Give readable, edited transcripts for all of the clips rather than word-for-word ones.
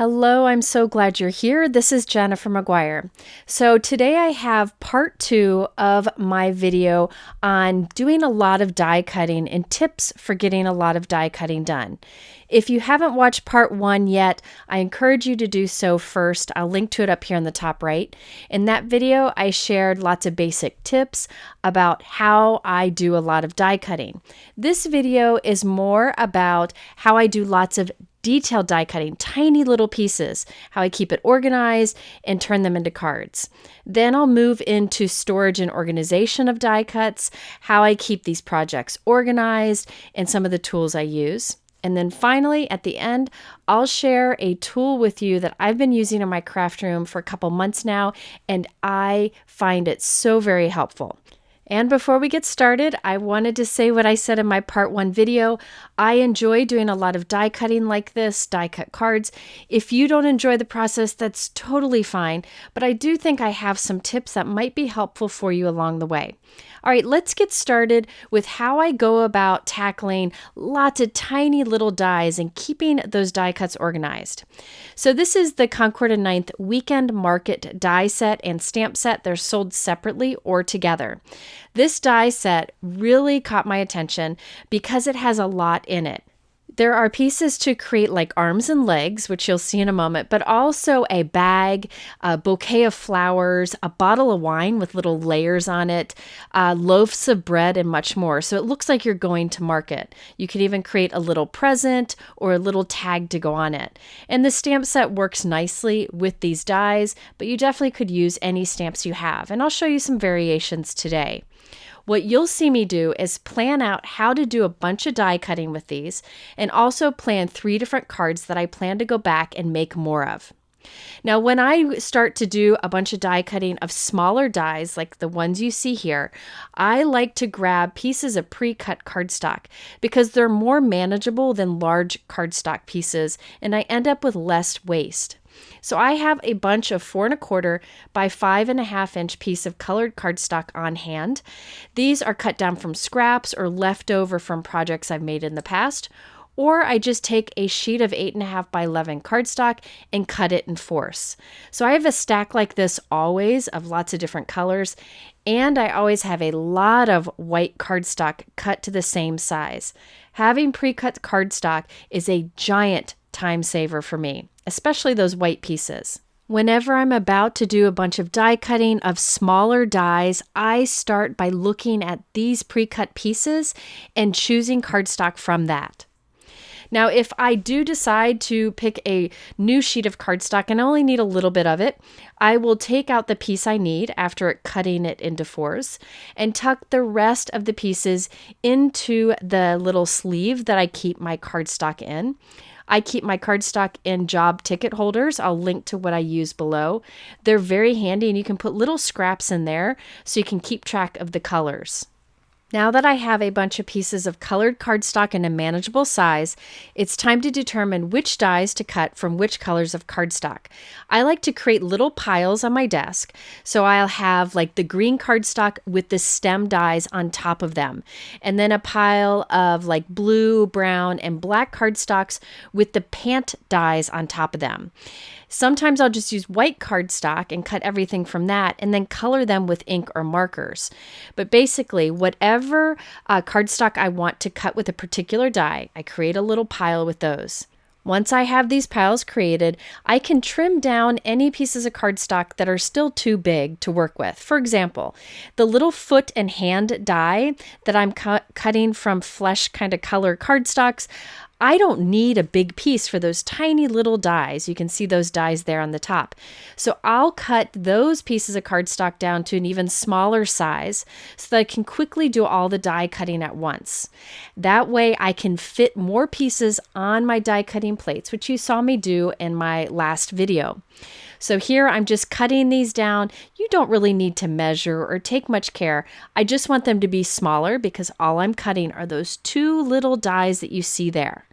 Hello, I'm so glad you're here. This is Gina from McGuire. So today I have part 2 of my video on doing a lot of die cutting and tips for getting a lot of die cutting done. If you haven't watched part 1 yet, I encourage you to do so first. I'll link to it up here in the top right. In that video, I shared lots of basic tips about how I do a lot of die cutting. This video is more about how I do lots of detailed die cutting, tiny little pieces, how I keep it organized and turn them into cards. Then I'll move into storage and organization of die cuts, how I keep these projects organized, and some of the tools I use. And then finally, at the end, I'll share a tool with you that I've been using in my craft room for a couple months now, and I find it so very helpful. And before we get started, I wanted to say what I said in my part 1 video. I enjoy doing a lot of die cutting like this, die cut cards. If you don't enjoy the process, that's totally fine, but I do think I have some tips that might be helpful for you along the way. All right, let's get started with how I go about tackling lots of tiny little dies and keeping those die cuts organized. So this is the Concord and 9th Weekend Market die set and stamp set. They're sold separately or together. This die set really caught my attention because it has a lot in it. There are pieces to create like arms and legs, which you'll see in a moment, but also a bag, a bouquet of flowers, a bottle of wine with little layers on it, loaves of bread, and much more. So it looks like you're going to market. You could even create a little present or a little tag to go on it. And the stamp set works nicely with these dies, but you definitely could use any stamps you have. And I'll show you some variations today. What you'll see me do is plan out how to do a bunch of die cutting with these and also plan 3 different cards that I plan to go back and make more of. Now, when I start to do a bunch of die cutting of smaller dies like the ones you see here, I like to grab pieces of pre-cut cardstock because they're more manageable than large cardstock pieces and I end up with less waste. So I have a bunch of 4 1/4 by 5.5 inch piece of colored cardstock on hand. These are cut down from scraps or leftover from projects I've made in the past, or I just take a sheet of 8.5 by 11 cardstock and cut it in force. So I have a stack like this always of lots of different colors, and I always have a lot of white cardstock cut to the same size. Having pre-cut cardstock is a giant time saver for me, especially those white pieces. Whenever I'm about to do a bunch of die cutting of smaller dies, I start by looking at these pre-cut pieces and choosing cardstock from that. Now, if I do decide to pick a new sheet of cardstock and I only need a little bit of it, I will take out the piece I need after cutting it into 4s and tuck the rest of the pieces into the little sleeve that I keep my cardstock in. I keep my cardstock in job ticket holders. I'll link to what I use below. They're very handy and you can put little scraps in there so you can keep track of the colors. Now that I have a bunch of pieces of colored cardstock in a manageable size, it's time to determine which dies to cut from which colors of cardstock. I like to create little piles on my desk, so I'll have like the green cardstock with the stem dies on top of them, and then a pile of like blue, brown, and black cardstocks with the pant dies on top of them. Sometimes I'll just use white cardstock and cut everything from that and then color them with ink or markers. But basically, whatever cardstock I want to cut with a particular die, I create a little pile with those. Once I have these piles created, I can trim down any pieces of cardstock that are still too big to work with. For example, the little foot and hand die that I'm cutting from flesh kind of color cardstocks, I don't need a big piece for those tiny little dies. You can see those dies there on the top. So I'll cut those pieces of cardstock down to an even smaller size so that I can quickly do all the die cutting at once. That way I can fit more pieces on my die cutting plates, which you saw me do in my last video. So here I'm just cutting these down. You don't really need to measure or take much care. I just want them to be smaller because all I'm cutting are those 2 little dies that you see there.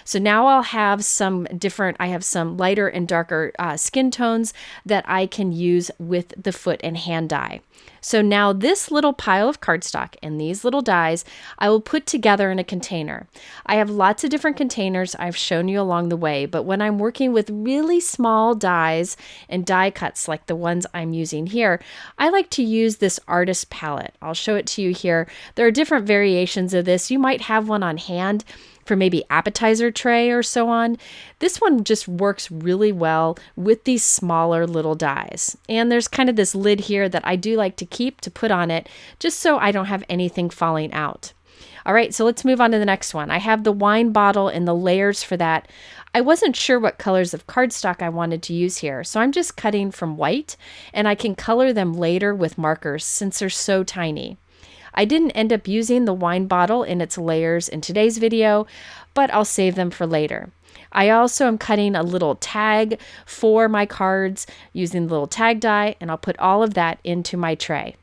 So now I'll have I have some lighter and darker skin tones that I can use with the foot and hand dye. So now this little pile of cardstock and these little dies, I will put together in a container. I have lots of different containers I've shown you along the way, but when I'm working with really small dies and die cuts like the ones I'm using here, I like to use this artist palette. I'll show it to you here. There are different variations of this. You might have one on hand for maybe appetizer tray or so on. This one just works really well with these smaller little dies. And there's kind of this lid here that I do like to keep to put on it just so I don't have anything falling out. All right, so let's move on to the next one. I have the wine bottle and the layers for that. I wasn't sure what colors of cardstock I wanted to use here, so I'm just cutting from white, and I can color them later with markers since they're so tiny. I didn't end up using the wine bottle in its layers in today's video, but I'll save them for later. I also am cutting a little tag for my cards using the little tag die, and I'll put all of that into my tray.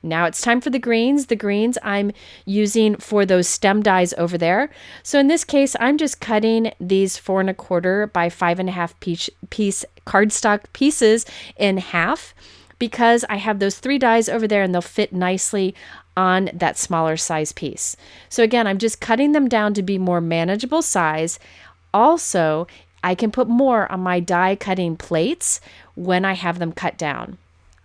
Now it's time for the greens. The greens I'm using for those stem dies over there. So in this case, I'm just cutting these 4 1/4 by 5.5 piece cardstock pieces in half because I have those 3 dies over there and they'll fit nicely on that smaller size piece. So again, I'm just cutting them down to be more manageable size. Also, I can put more on my die cutting plates when I have them cut down.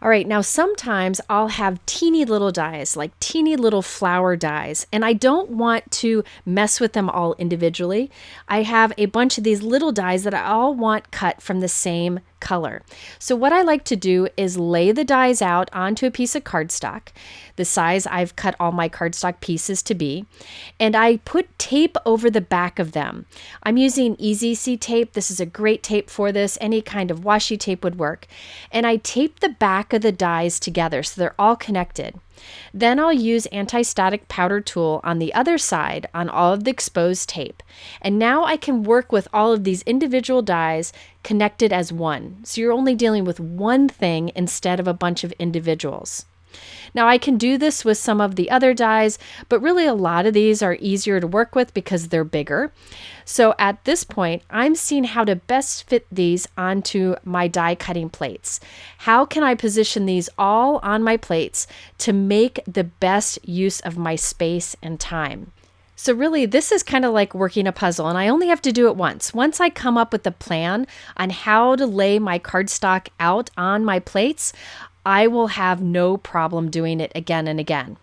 All right, now sometimes I'll have teeny little dies, like teeny little flower dies, and I don't want to mess with them all individually. I have a bunch of these little dies that I all want cut from the same color. So what I like to do is lay the dies out onto a piece of cardstock, the size I've cut all my cardstock pieces to be, and I put tape over the back of them. I'm using Easy C tape. This is a great tape for this. Any kind of washi tape would work. And I tape the back of the dies together so they're all connected. Then I'll use anti-static powder tool on the other side on all of the exposed tape. And now I can work with all of these individual dies connected as one. So you're only dealing with one thing instead of a bunch of individuals. Now I can do this with some of the other dies, but really a lot of these are easier to work with because they're bigger. So at this point, I'm seeing how to best fit these onto my die cutting plates. How can I position these all on my plates to make the best use of my space and time? So really, this is kind of like working a puzzle, and I only have to do it once. Once I come up with a plan on how to lay my cardstock out on my plates, I will have no problem doing it again and again.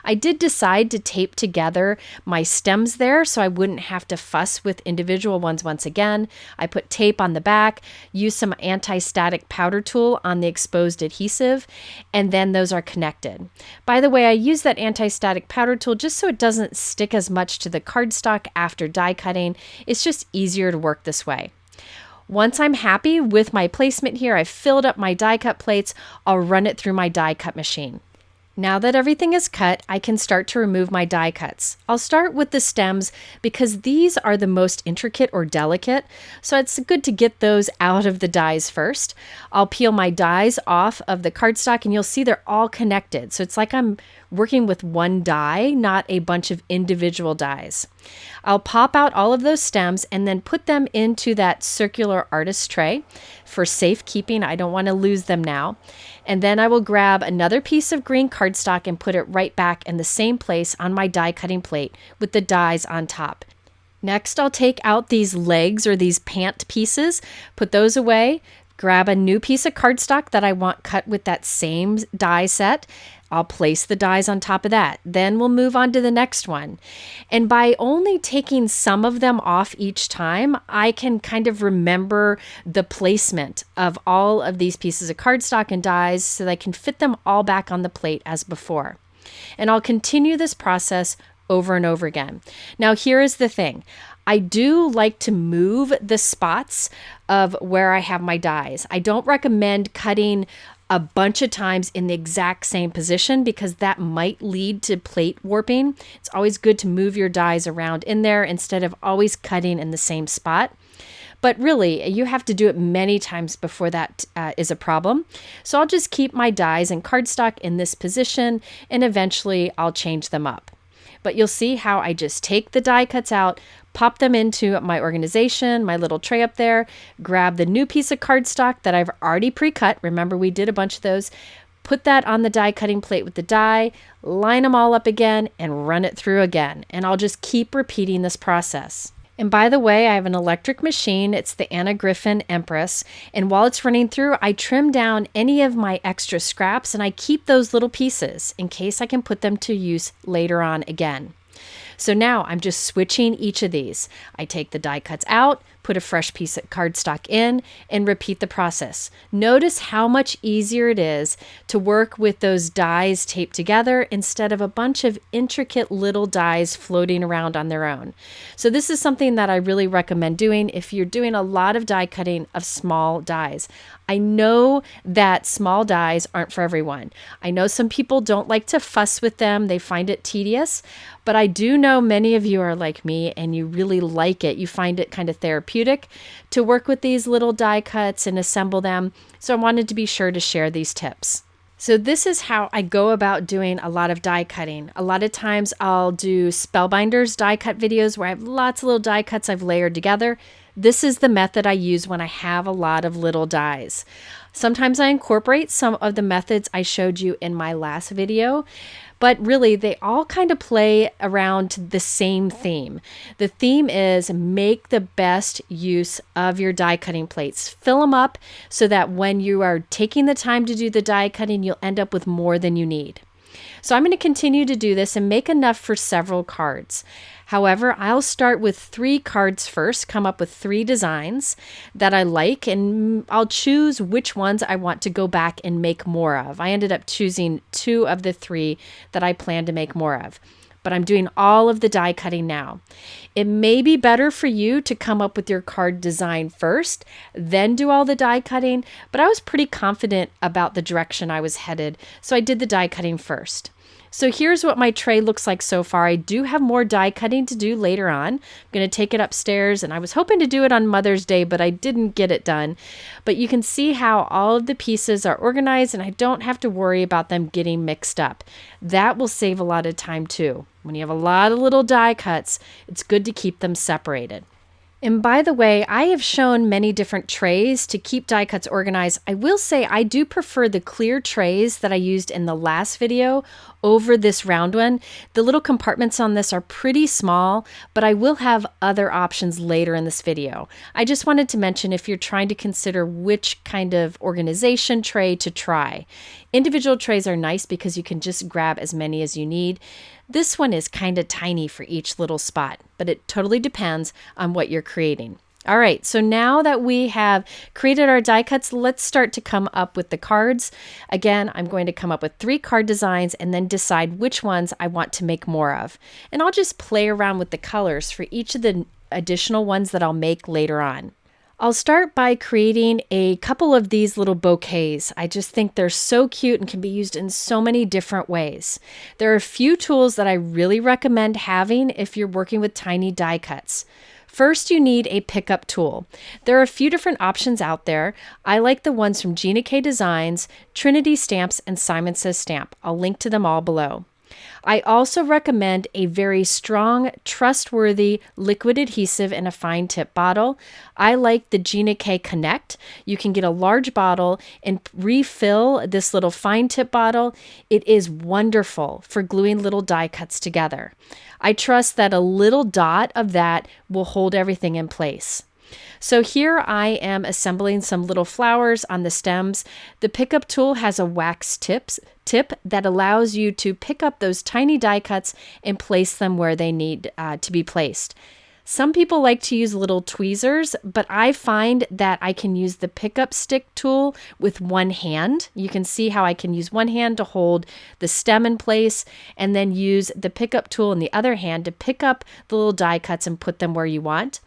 I did decide to tape together my stems there so I wouldn't have to fuss with individual ones once again. I put tape on the back, used some anti-static powder tool on the exposed adhesive, and then those are connected. By the way, I use that anti-static powder tool just so it doesn't stick as much to the cardstock after die cutting. It's just easier to work this way. Once I'm happy with my placement here, I've filled up my die cut plates, I'll run it through my die cut machine. Now that everything is cut, I can start to remove my die cuts. I'll start with the stems because these are the most intricate or delicate, so it's good to get those out of the dies first. I'll peel my dies off of the cardstock and you'll see they're all connected. So it's like I'm working with one die, not a bunch of individual dies. I'll pop out all of those stems and then put them into that circular artist tray for safekeeping. I don't want to lose them now. And then I will grab another piece of green cardstock and put it right back in the same place on my die cutting plate with the dies on top. Next, I'll take out these legs or these pant pieces, put those away, grab a new piece of cardstock that I want cut with that same die set. I'll place the dies on top of that. Then we'll move on to the next one. And by only taking some of them off each time, I can kind of remember the placement of all of these pieces of cardstock and dies so that I can fit them all back on the plate as before. And I'll continue this process over and over again. Now, here is the thing. I do like to move the spots of where I have my dies. I don't recommend cutting a bunch of times in the exact same position because that might lead to plate warping. It's always good to move your dies around in there instead of always cutting in the same spot. But really, you have to do it many times before that is a problem. So I'll just keep my dies and cardstock in this position and eventually I'll change them up. but you'll see how I just take the die cuts out, pop them into my organization, my little tray up there, grab the new piece of cardstock that I've already pre-cut. Remember, we did a bunch of those. Put that on the die cutting plate with the die, line them all up again, and run it through again. And I'll just keep repeating this process. And by the way, I have an electric machine. It's the Anna Griffin Empress. And while it's running through, I trim down any of my extra scraps and I keep those little pieces in case I can put them to use later on again. So now I'm just switching each of these. I take the die cuts out, put a fresh piece of cardstock in, and repeat the process. Notice how much easier it is to work with those dies taped together instead of a bunch of intricate little dies floating around on their own. So this is something that I really recommend doing if you're doing a lot of die cutting of small dies. I know that small dies aren't for everyone. I know some people don't like to fuss with them. They find it tedious, but I do know many of you are like me and you really like it. You find it kind of therapeutic to work with these little die cuts and assemble them. So I wanted to be sure to share these tips. So this is how I go about doing a lot of die cutting. A lot of times I'll do Spellbinders die cut videos where I have lots of little die cuts I've layered together. This is the method I use when I have a lot of little dies. Sometimes I incorporate some of the methods I showed you in my last video, but really they all kind of play around the same theme. The theme is make the best use of your die cutting plates. Fill them up so that when you are taking the time to do the die cutting, you'll end up with more than you need. So I'm going to continue to do this and make enough for several cards. However, I'll start with 3 cards first, come up with 3 designs that I like, and I'll choose which ones I want to go back and make more of. I ended up choosing 2 of the 3 that I plan to make more of. But I'm doing all of the die cutting now. It may be better for you to come up with your card design first, then do all the die cutting, but I was pretty confident about the direction I was headed, so I did the die cutting first. So here's what my tray looks like so far. I do have more die cutting to do later on. I'm going to take it upstairs, and I was hoping to do it on Mother's Day, but I didn't get it done. But you can see how all of the pieces are organized, and I don't have to worry about them getting mixed up. That will save a lot of time too. When you have a lot of little die cuts, it's good to keep them separated. And by the way, I have shown many different trays to keep die cuts organized. I will say I do prefer the clear trays that I used in the last video over this round one. The little compartments on this are pretty small, but I will have other options later in this video. I just wanted to mention if you're trying to consider which kind of organization tray to try. Individual trays are nice because you can just grab as many as you need. This one is kind of tiny for each little spot, but it totally depends on what you're creating. All right, so now that we have created our die cuts, let's start to come up with the cards. Again, I'm going to come up with 3 card designs and then decide which ones I want to make more of. And I'll just play around with the colors for each of the additional ones that I'll make later on. I'll start by creating a couple of these little bouquets. I just think they're so cute and can be used in so many different ways. There are a few tools that I really recommend having if you're working with tiny die cuts. First, you need a pickup tool. There are a few different options out there. I like the ones from Gina K Designs, Trinity Stamps, and Simon Says Stamp. I'll link to them all below. I also recommend a very strong, trustworthy liquid adhesive in a fine tip bottle. I like the Gina K Connect. You can get a large bottle and refill this little fine tip bottle. It is wonderful for gluing little die cuts together. I trust that a little dot of that will hold everything in place. So here I am assembling some little flowers on the stems. The pickup tool has a wax tip that allows you to pick up those tiny die cuts and place them where they need to be placed. Some people like to use little tweezers, but I find that I can use the pickup stick tool with one hand. You can see how I can use one hand to hold the stem in place and then use the pickup tool in the other hand to pick up the little die cuts and put them where you want.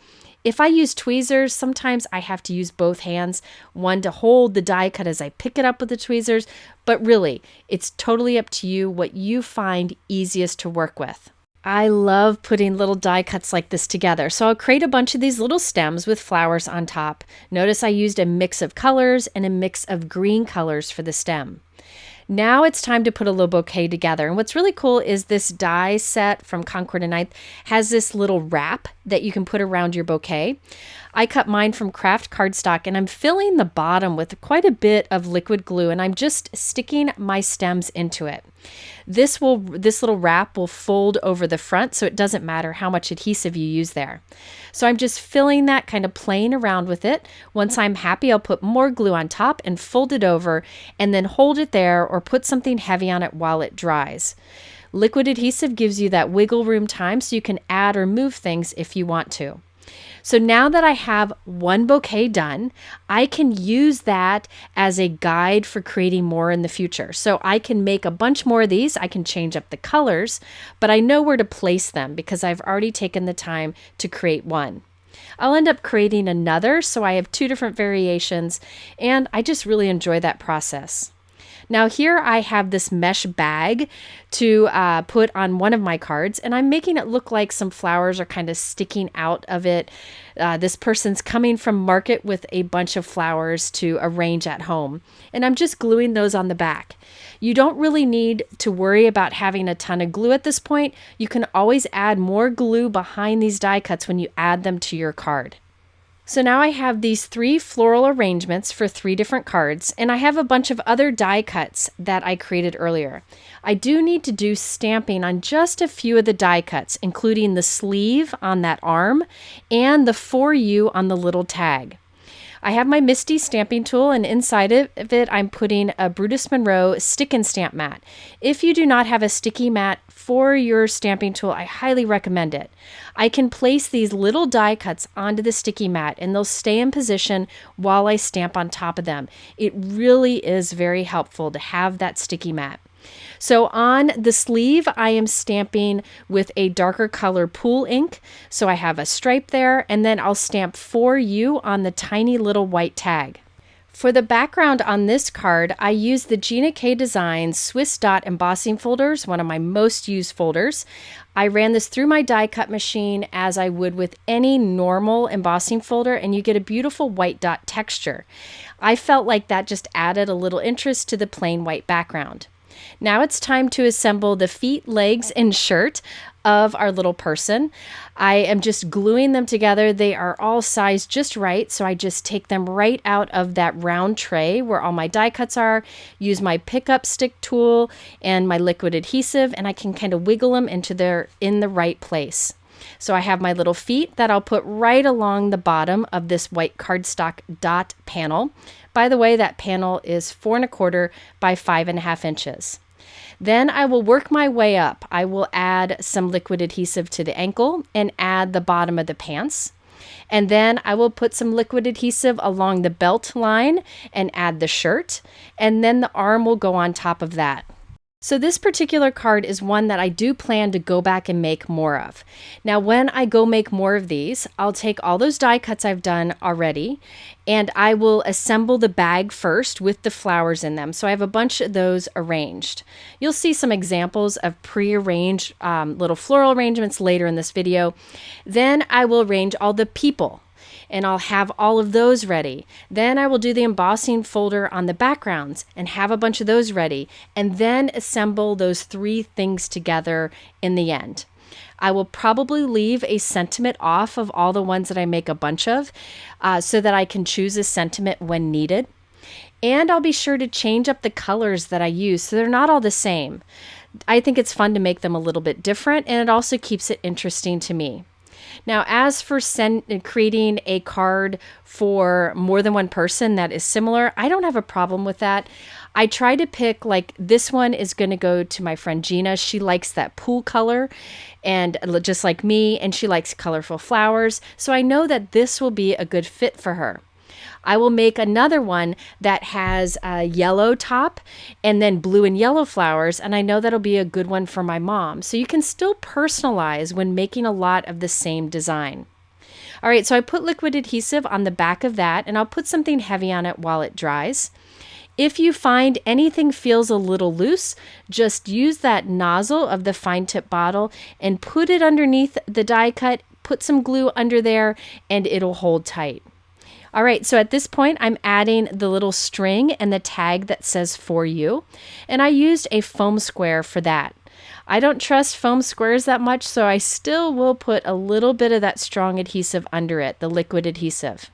If I use tweezers, sometimes I have to use both hands, one to hold the die cut as I pick it up with the tweezers, but really, it's totally up to you what you find easiest to work with. I love putting little die cuts like this together, so I'll create a bunch of these little stems with flowers on top. Notice I used a mix of colors and a mix of green colors for the stem. Now it's time to put a little bouquet together. And what's really cool is this die set from Concord and Ninth has this little wrap that you can put around your bouquet. I cut mine from craft cardstock, and I'm filling the bottom with quite a bit of liquid glue, and I'm just sticking my stems into it. This little wrap will fold over the front, so it doesn't matter how much adhesive you use there. So I'm just filling that, kind of playing around with it. Once I'm happy, I'll put more glue on top and fold it over, and then hold it there or put something heavy on it while it dries. Liquid adhesive gives you that wiggle room time so you can add or move things if you want to. So now that I have one bouquet done, I can use that as a guide for creating more in the future. So I can make a bunch more of these. I can change up the colors, but I know where to place them because I've already taken the time to create one. I'll end up creating another, so I have 2 different variations, and I just really enjoy that process. Now here I have this mesh bag to put on one of my cards, and I'm making it look like some flowers are kind of sticking out of it. This person's coming from market with a bunch of flowers to arrange at home, and I'm just gluing those on the back. You don't really need to worry about having a ton of glue at this point. You can always add more glue behind these die cuts when you add them to your card. So now I have these 3 floral arrangements for 3 different cards, and I have a bunch of other die cuts that I created earlier. I do need to do stamping on just a few of the die cuts, including the sleeve on that arm and the For You on the little tag. I have my MISTI stamping tool, and inside of it I'm putting a Brutus Monroe stick and stamp mat. If you do not have a sticky mat for your stamping tool, I highly recommend it. I can place these little die cuts onto the sticky mat and they'll stay in position while I stamp on top of them. It really is very helpful to have that sticky mat. So on the sleeve, I am stamping with a darker color pool ink. So I have a stripe there, and then I'll stamp For You on the tiny little white tag. For the background on this card, I use the Gina K Designs Swiss Dot embossing folders, one of my most used folders. I ran this through my die cut machine as I would with any normal embossing folder, and you get a beautiful white dot texture. I felt like that just added a little interest to the plain white background. Now it's time to assemble the feet, legs, and shirt of our little person. I am just gluing them together. They are all sized just right, so I just take them right out of that round tray where all my die cuts are, use my pickup stick tool and my liquid adhesive, and I can kind of wiggle them in the right place. So I have my little feet that I'll put right along the bottom of this white cardstock dot panel. By the way, that panel is 4 1/4 by 5.5 inches. Then I will work my way up. I will add some liquid adhesive to the ankle and add the bottom of the pants. And then I will put some liquid adhesive along the belt line and add the shirt. And then the arm will go on top of that. So this particular card is one that I do plan to go back and make more of. Now, when I go make more of these, I'll take all those die cuts I've done already, and I will assemble the bag first with the flowers in them. So I have a bunch of those arranged. You'll see some examples of pre-arranged little floral arrangements later in this video. Then I will arrange all the people, and I'll have all of those ready. Then I will do the embossing folder on the backgrounds and have a bunch of those ready, and then assemble those 3 things together in the end. I will probably leave a sentiment off of all the ones that I make a bunch of so that I can choose a sentiment when needed. And I'll be sure to change up the colors that I use so they're not all the same. I think it's fun to make them a little bit different, and it also keeps it interesting to me. Now, as for creating a card for more than one person that is similar, I don't have a problem with that. I try to pick, like, this one is going to go to my friend Gina. She likes that pool color, and just like me, and she likes colorful flowers. So I know that this will be a good fit for her. I will make another one that has a yellow top and then blue and yellow flowers, and I know that'll be a good one for my mom. So you can still personalize when making a lot of the same design. All right, so I put liquid adhesive on the back of that, and I'll put something heavy on it while it dries. If you find anything feels a little loose, just use that nozzle of the fine tip bottle and put it underneath the die cut, put some glue under there, and it'll hold tight. All right, so at this point, I'm adding the little string and the tag that says "For You," and I used a foam square for that. I don't trust foam squares that much, so I still will put a little bit of that strong adhesive under it, the liquid adhesive.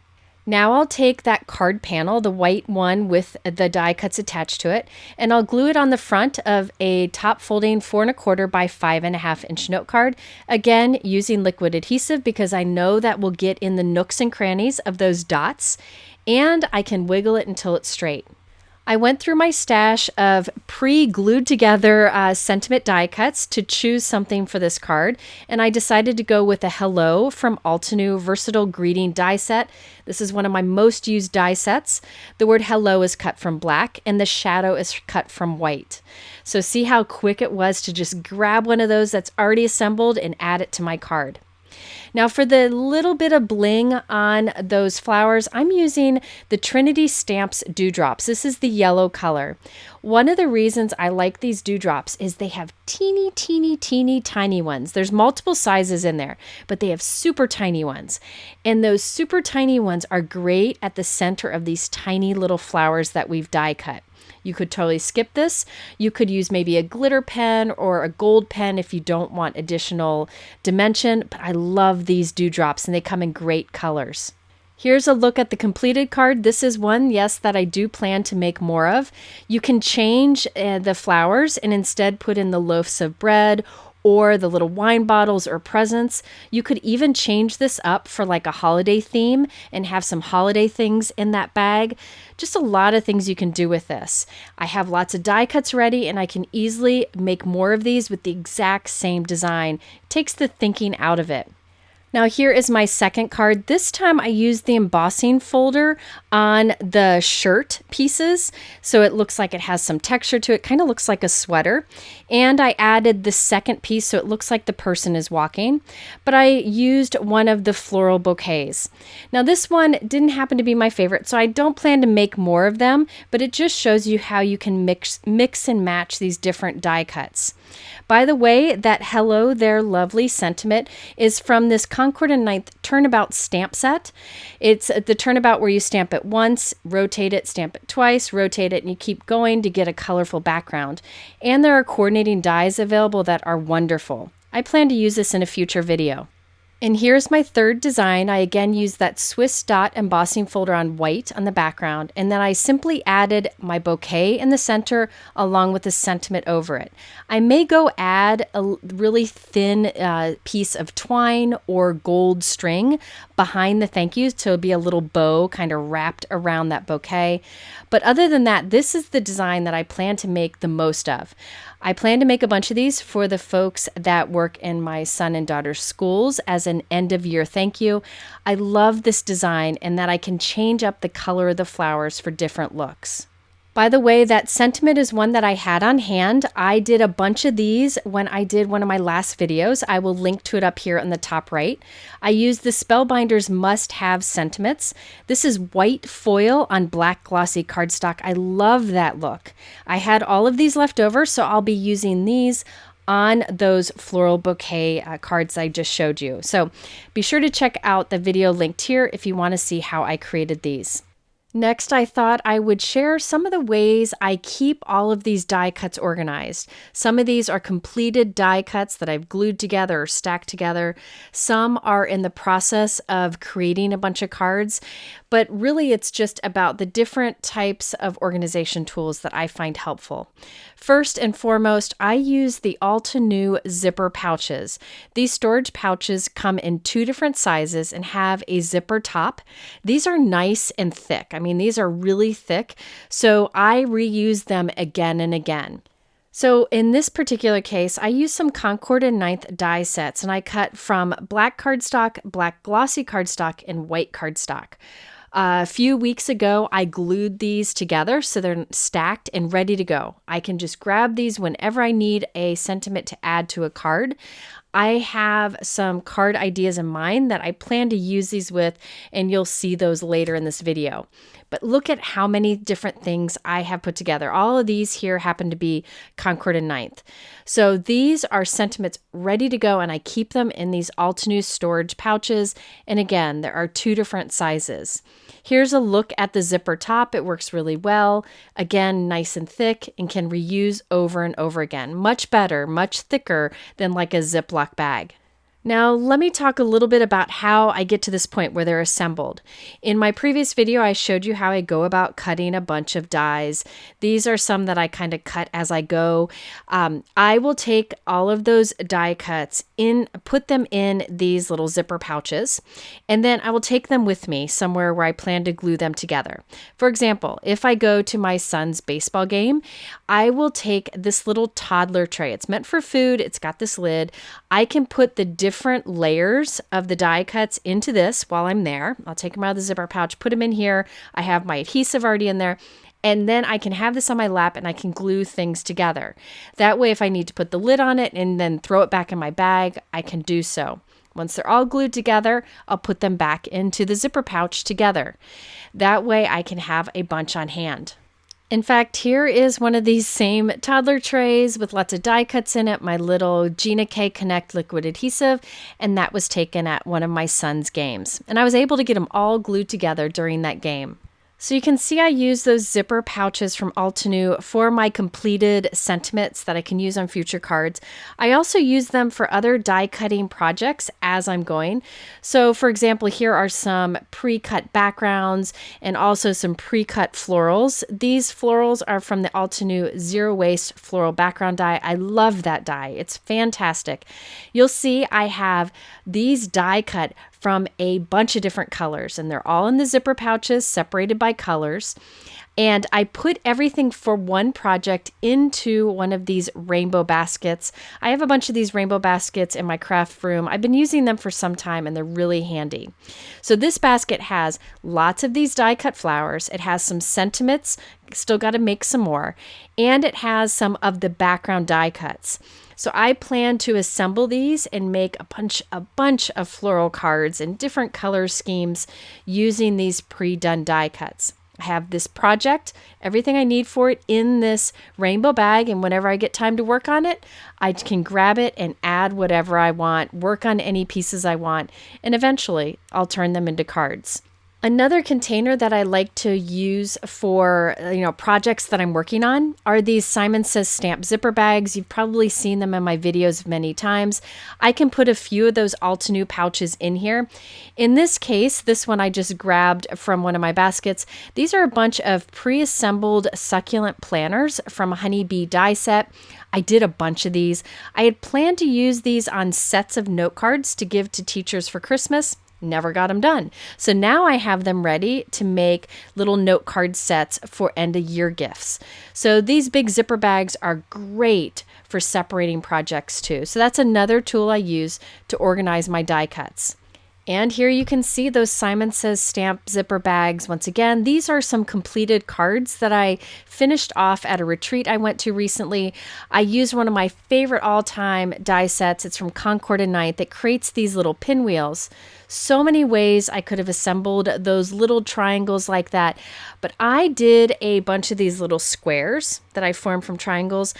Now I'll take that card panel, the white one with the die cuts attached to it, and I'll glue it on the front of a top folding 4 1/4 by 5.5 inch note card. Again, using liquid adhesive because I know that will get in the nooks and crannies of those dots, and I can wiggle it until it's straight. I went through my stash of pre-glued together sentiment die cuts to choose something for this card, and I decided to go with a Hello from Altenew Versatile Greeting die set. This is one of my most used die sets. The word hello is cut from black, and the shadow is cut from white. So see how quick it was to just grab one of those that's already assembled and add it to my card. Now for the little bit of bling on those flowers, I'm using the Trinity Stamps Dewdrops. This is the yellow color. One of the reasons I like these dewdrops is they have teeny, teeny, teeny, tiny ones. There's multiple sizes in there, but they have super tiny ones. And those super tiny ones are great at the center of these tiny little flowers that we've die cut. You could totally skip this. You could use maybe a glitter pen or a gold pen if you don't want additional dimension, but I love these dewdrops and they come in great colors. Here's a look at the completed card. This is one, yes, that I do plan to make more of. You can change the flowers and instead put in the loaves of bread or the little wine bottles or presents. You could even change this up for like a holiday theme and have some holiday things in that bag. Just a lot of things you can do with this. I have lots of die cuts ready and I can easily make more of these with the exact same design. It takes the thinking out of it. Now here is my second card. This time I used the embossing folder on the shirt pieces, so it looks like it has some texture to it, kind of looks like a sweater. And I added the second piece so it looks like the person is walking, but I used one of the floral bouquets. Now this one didn't happen to be my favorite, so I don't plan to make more of them, but it just shows you how you can mix and match these different die cuts. By the way, that hello there lovely sentiment is from this Concord and 9th Turnabout stamp set. It's the Turnabout where you stamp it once, rotate it, stamp it twice, rotate it, and you keep going to get a colorful background. And there are coordinating dies available that are wonderful. I plan to use this in a future video. And here's my third design. I again used that Swiss dot embossing folder on white on the background, and then I simply added my bouquet in the center along with the sentiment over it. I may go add a really thin piece of twine or gold string behind the thank you, so it'll be a little bow kind of wrapped around that bouquet. But other than that, this is the design that I plan to make the most of. I plan to make a bunch of these for the folks that work in my son and daughter's schools as an end of year thank you. I love this design and that I can change up the color of the flowers for different looks. By the way, that sentiment is one that I had on hand. I did a bunch of these when I did one of my last videos. I will link to it up here on the top right. I used the Spellbinders must-have sentiments. This is white foil on black glossy cardstock. I love that look. I had all of these left over, so I'll be using these on those floral bouquet cards I just showed you. So be sure to check out the video linked here if you want to see how I created these. Next, I thought I would share some of the ways I keep all of these die cuts organized. Some of these are completed die cuts that I've glued together or stacked together. Some are in the process of creating a bunch of cards, but really it's just about the different types of organization tools that I find helpful. First and foremost, I use the Altenew zipper pouches. These storage pouches come in 2 different sizes and have a zipper top. These are nice and thick. I mean, these are really thick, so I reuse them again and again. So in this particular case, I used some Concord and 9th die sets, and I cut from black cardstock, black glossy cardstock, and white cardstock. A few weeks ago, I glued these together so they're stacked and ready to go. I can just grab these whenever I need a sentiment to add to a card. I have some card ideas in mind that I plan to use these with, and you'll see those later in this video. But look at how many different things I have put together. All of these here happen to be Concord and Ninth. So these are sentiments ready to go, and I keep them in these Altenew storage pouches. And again, there are 2 different sizes. Here's a look at the zipper top. It works really well. Again, nice and thick and can reuse over and over again. Much better, much thicker than like a Ziploc bag. Now, let me talk a little bit about how I get to this point where they're assembled. In my previous video, I showed you how I go about cutting a bunch of dies. These are some that I kind of cut as I go. I will take all of those die cuts put them in these little zipper pouches, and then I will take them with me somewhere where I plan to glue them together. For example, if I go to my son's baseball game, I will take this little toddler tray. It's meant for food. It's got this lid. I can put the different layers of the die cuts into this while I'm there. I'll take them out of the zipper pouch, put them in here. I have my adhesive already in there. And then I can have this on my lap and I can glue things together. That way, if I need to put the lid on it and then throw it back in my bag, I can do so. Once they're all glued together, I'll put them back into the zipper pouch together. That way I can have a bunch on hand. In fact, here is one of these same toddler trays with lots of die cuts in it, my little Gina K Connect liquid adhesive, and that was taken at one of my son's games. And I was able to get them all glued together during that game. So you can see I use those zipper pouches from Altenew for my completed sentiments that I can use on future cards. I also use them for other die cutting projects as I'm going. So for example, here are some pre-cut backgrounds and also some pre-cut florals. These florals are from the Altenew Zero Waste Floral Background Die. I love that die. It's fantastic. You'll see I have these die cut from a bunch of different colors, and they're all in the zipper pouches separated by colors. And I put everything for one project into one of these rainbow baskets. I have a bunch of these rainbow baskets in my craft room. I've been using them for some time and they're really handy. So this basket has lots of these die cut flowers. It has some sentiments, still got to make some more, and it has some of the background die cuts. So I plan to assemble these and make a bunch of floral cards in different color schemes using these pre-done die cuts. I have this project, everything I need for it in this rainbow bag, and whenever I get time to work on it, I can grab it and add whatever I want, work on any pieces I want, and eventually I'll turn them into cards. Another container that I like to use for projects that I'm working on are these Simon Says stamp zipper bags. You've probably seen them in my videos many times. I can put a few of those Altenew pouches in here. In this case, this one I just grabbed from one of my baskets. These are a bunch of pre-assembled succulent planners from a Honeybee die set. I did a bunch of these. I had planned to use these on sets of note cards to give to teachers for Christmas. Never got them done. So now I have them ready to make little note card sets for end of year gifts. So these big zipper bags are great for separating projects too. So that's another tool I use to organize my die cuts. And here you can see those Simon Says stamp zipper bags. Once again, these are some completed cards that I finished off at a retreat I went to recently. I used one of my favorite all-time die sets. It's from Concord and Ninth. It creates these little pinwheels. So many ways I could have assembled those little triangles like that. But I did a bunch of these little squares that I formed from triangles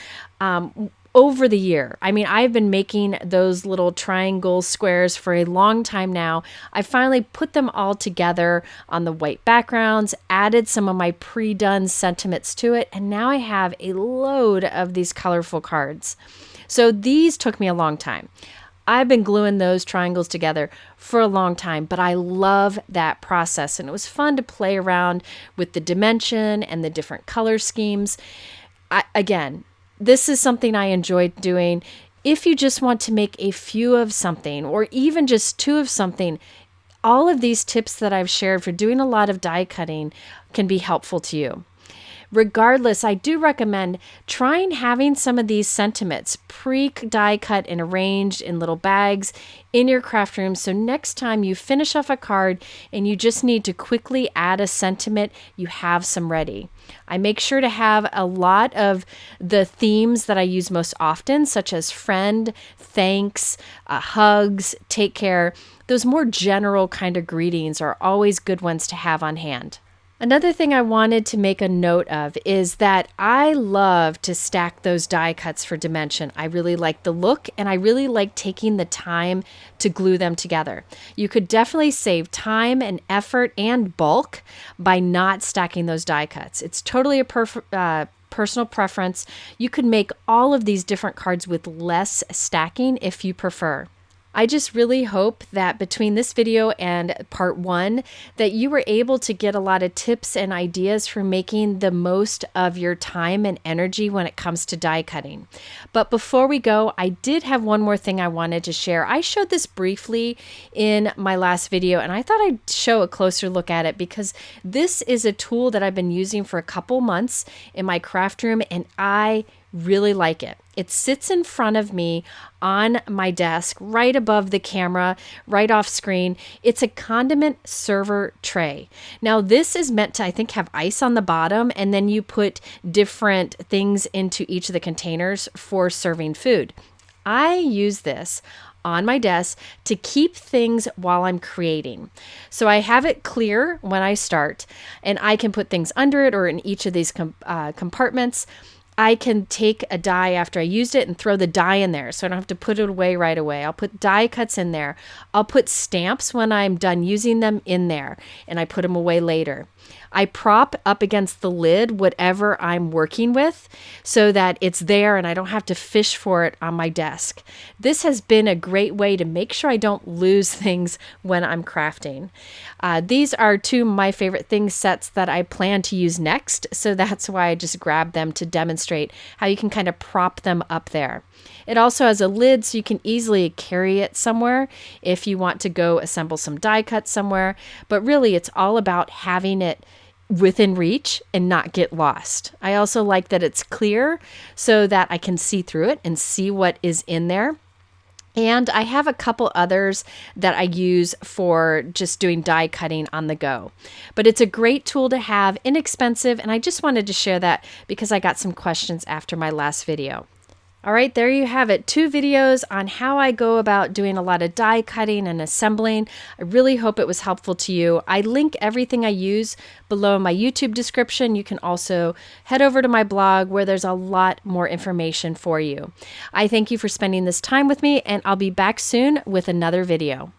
over the year. I mean, I've been making those little triangle squares for a long time now. I finally put them all together on the white backgrounds, added some of my pre-done sentiments to it, and now I have a load of these colorful cards. So these took me a long time. I've been gluing those triangles together for a long time, but I love that process, and it was fun to play around with the dimension and the different color schemes. Again, this is something I enjoyed doing. If you just want to make a few of something or even just 2 of something, all of these tips that I've shared for doing a lot of die cutting can be helpful to you. Regardless, I do recommend trying having some of these sentiments pre-die cut and arranged in little bags in your craft room, so next time you finish off a card and you just need to quickly add a sentiment, you have some ready. I make sure to have a lot of the themes that I use most often, such as friend, thanks, hugs, take care. Those more general kind of greetings are always good ones to have on hand. Another thing I wanted to make a note of is that I love to stack those die cuts for dimension. I really like the look, and I really like taking the time to glue them together. You could definitely save time and effort and bulk by not stacking those die cuts. It's totally a personal preference. You could make all of these different cards with less stacking if you prefer. I just really hope that between this video and part 1 that you were able to get a lot of tips and ideas for making the most of your time and energy when it comes to die cutting. But before we go, I did have one more thing I wanted to share. I showed this briefly in my last video, and I thought I'd show a closer look at it because this is a tool that I've been using for a couple months in my craft room, and I really like it. It sits in front of me on my desk, right above the camera, right off screen. It's a condiment server tray. Now, this is meant to, I think, have ice on the bottom, and then you put different things into each of the containers for serving food. I use this on my desk to keep things while I'm creating. So I have it clear when I start, and I can put things under it or in each of these compartments. I can take a die after I used it and throw the die in there so I don't have to put it away right away. I'll put die cuts in there. I'll put stamps when I'm done using them in there, and I put them away later. I prop up against the lid whatever I'm working with so that it's there and I don't have to fish for it on my desk. This has been a great way to make sure I don't lose things when I'm crafting. These are two of my favorite things sets that I plan to use next, so that's why I just grabbed them to demonstrate how you can kind of prop them up there. It also has a lid so you can easily carry it somewhere if you want to go assemble some die cuts somewhere, but really it's all about having it within reach and not get lost. I also like that it's clear so that I can see through it and see what is in there. And I have a couple others that I use for just doing die cutting on the go. But it's a great tool to have, inexpensive, and I just wanted to share that because I got some questions after my last video. All right, there you have it. 2 videos on how I go about doing a lot of die cutting and assembling. I really hope it was helpful to you. I link everything I use below in my YouTube description. You can also head over to my blog where there's a lot more information for you. I thank you for spending this time with me, and I'll be back soon with another video.